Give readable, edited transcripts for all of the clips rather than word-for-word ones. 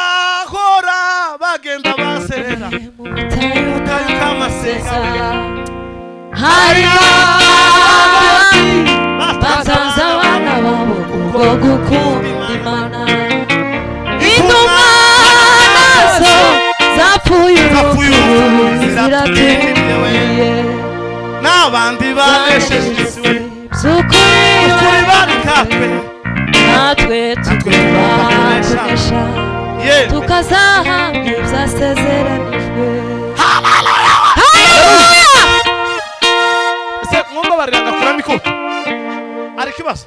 harabahora bagenda baserera mutayo kamasega hari batanze abana babo kubwo gukunda Imana. Intumwa nazo zapfuye ziratindiwe n'abandi banesheje isiwe ukuri barikape natwe tukabakoresha tukazahabwa ibyasezeranijwe. ese mwumva barira ndakura mikoro ari kibazo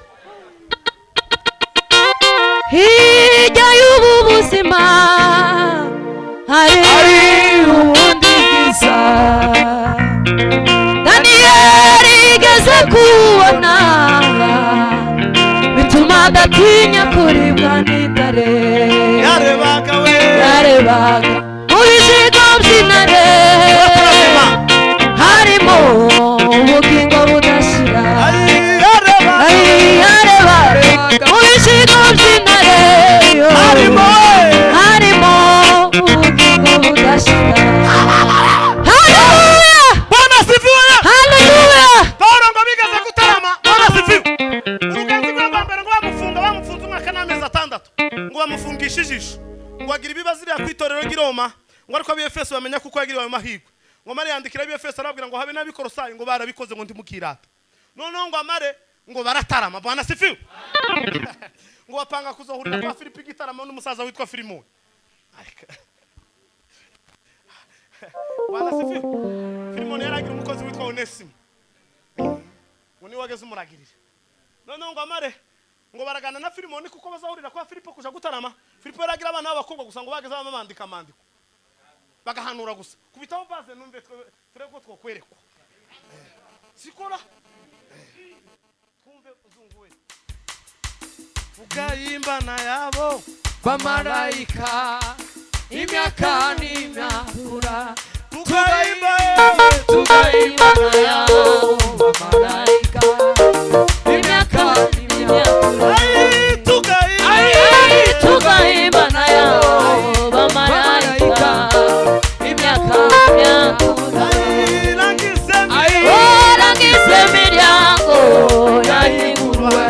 hirya y'ubu buzima hari ubundi bwiza Daniyeli yigeze kubona bituma adatinya kuribwa n'intare. yarebaga mu bizigo by'intare harimo ubugingo budashira. yarebaga mu bizigo by'intare harimo ubugingo budashira. Bwana sifiwe. Haleluya. Paulo ngo bigeze gutarama. Bwana sifiwe. Uruganzi rwa mbere ngo bamufunze umwaka n'amezi 6 ngo bamufungishe ijisho ngo agira ibibazo iriya kwitorero ry'Iroma ngo ariko ab'Efeso bamenya kuko yagiriwe ayo mahirwe ngo mare yandikira ab'Efeso arabwira ngo habe n'abikorosayi ngo barabikoze ngo ndimukirata noneho ngo amare ngo baratarama. Bwana sifiwe. ngo bapanga kuzohurira kwa Filipi gitarama n'umusaza witwa Filimoni. Bwana sifiwe. Filimoni yaragira umukozi witwa Onesimo ngo ni wageze umuragirire noneho ngo amare ngo baragana na Filimoni kuko bazahurira kwa Filipo kuja gutarama. Filipo yaragira abana b'abakobwa gusa ngo bageze bamandika amandiko bagahanura gusa kubitaho baze numve tureko twokwerekwa sikora twumve uzunguwe ugayimbana yabo bamarayika imyaka n'imyakura tugayimbana yabo bamarayika imyaka n'imyakura tugayimbana yabo bamarayika imyaka n'imyakura rangize imiryango yahingurwe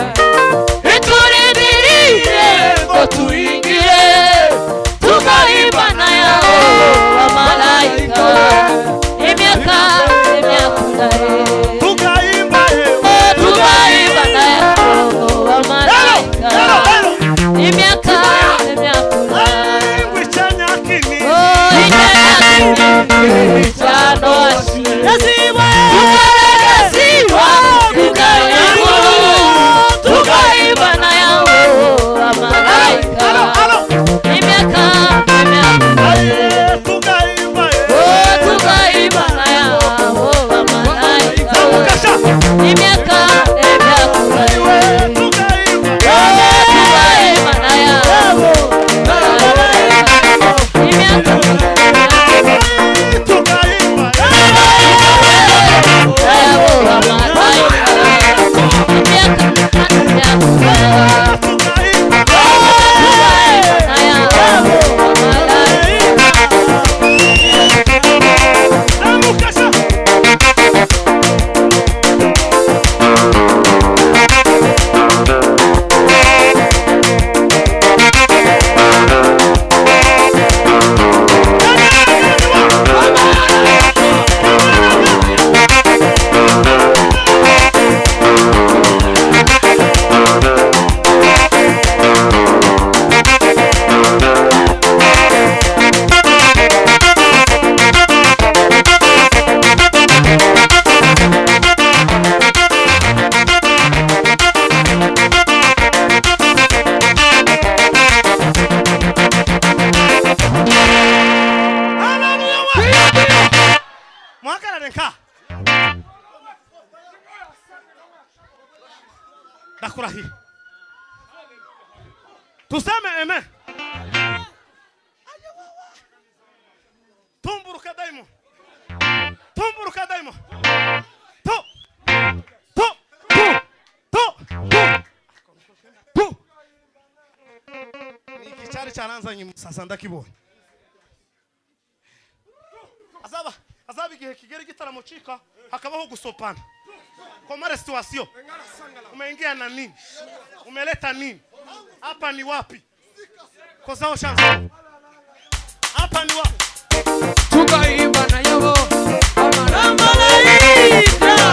iturindiriye ngo tuyingire tugayimbana yabo bamarayika imyaka n'imyakura tugayimbana yabo bamarayika imyaka n'imyakura cyano ashira tugayimbana yabo bamarayika imyaka tugayimbana yabo bamarayika imyaka n'imyakura tugayimbana yabo imyaka Nakurahi. Tuseme amen. Tumburuka daimo. Tumburuka daimo. To. To. To. To. To. ni icyari cyaranzanye sasa ndakibonye azaba igihe kigera igitaramo cika hakabaho gusopana kama situation umeingia na nini umeleta nini hapa ni wapi kozao chance hapa ni wapi tukaimba na yabo Malaika